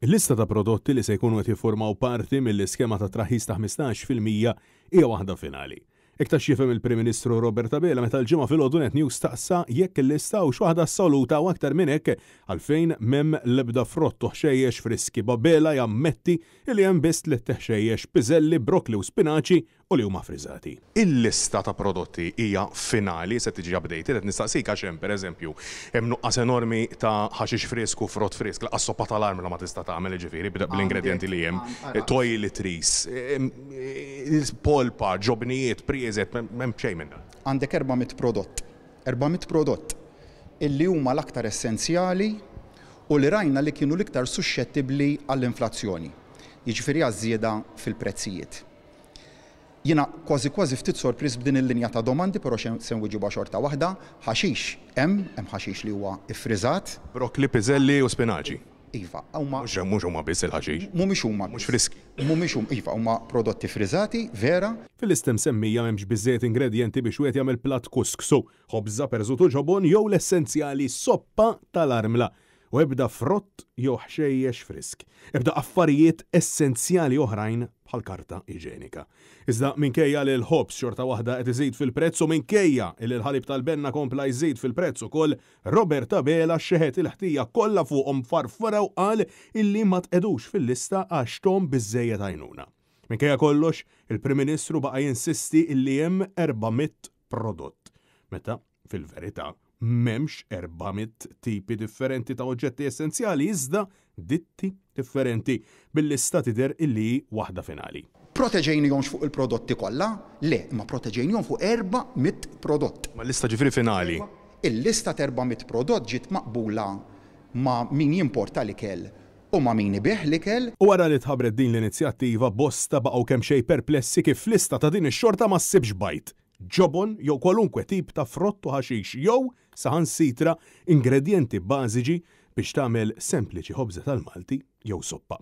Il-lista ta' prodotti li se jkunu qed jiffurmaw parti mill-iskema ta' traħis ta' 15% hija waħda finali. Iktar xifem il-Prim Ministru Robert Abela meta l-ġimgħa filgħodu Net News staqsa jekk il-lista hux waħda assoluta u aktar minn hekk għalfejn m'hemm l-ebda frott u ħxejjex friski. Abela jammetti li hemm biss li teħxejjex piżelli, brokli u spinaċi u li huma friżati. Il-lista ta' prodotti hija finali se tiġi updated qed nistaqsik għax hemm pereżempju hemm nuqqas enormi ta' ħaxix fresku, frott frisk, laqas soppa tal-armla ma tista' tagħmel ġifieri bl-ingredjenti li hemm, toiletries, polpa, ġobnijiet, priżet, m'hemm xejn minn dan. Għandek 400 prodott illi huma l-aktar essenzjali u li rajna li kienu l-iktar suscettibbli għall-inflazzjoni. Jiġifieri għaż-żieda fil-prezzijiet. Jiena kważi ftit sorpriż b'din il-linja ta' domandi, però se nwiġibha xorta waħda, ħaxix hemm ħaxix li huwa iffriżat. Brokli, piżelli u spinaċi. Iva, huma mhux huma biss il-ħaxix. Mhumiex huma. Mhux friski. Mhumiex iva, huma prodotti friżati, vera. Fil-istem semmija m'hemmx biżżejjed ingredjenti biex wieħed jagħmel platt kusksu, ħobża perżutu ġobon jew l-essenzjali soppa tal-armla. U ebda frott jew ħxejjex frisk. Ebda affarijiet essenzjali oħrajn bħal karta iġenika. Iżda minkejja li l-ħobs xorta waħda qed iżid fil-prezz u minkejja li l-ħalib tal-benna kompla jżid fil-prezz ukoll, Robert Abela xeħet il-ħtija kollha fuqhom farfara u qal illi ma tqedux fil-lista għax tom biżżejjed għajnuna. Minkejja kollox, il-Prim Ministru baqa' jinsisti illi hemm 400 prodott. Meta fil-verità m'hemmx 400 tipi differenti ta' oġġetti essenzjali iżda ditti differenti bil-lista tidher illi waħda finali. Proteġejnihomx fuq il-prodotti kollha? Le, ma proteġejnihom fuq 400 prodott. Ma l-lista ġifieri finali. Il-lista ta' 400 prodott ġiet maqbula ma' min jimporta l-ikel u ma' min ibih l-ikel. U wara li tħabbret din l-inizjattiva bosta baqgħu kemm xejn perplessi kif lista ta' din ix-xorta ma ssibx bajt. Ġobon jew kwalunkwe tip ta' frott u ħaxix jew saħansitra ingredjenti bażiċi biex tagħmel sempliċi ħobża tal-Malti jew soppa.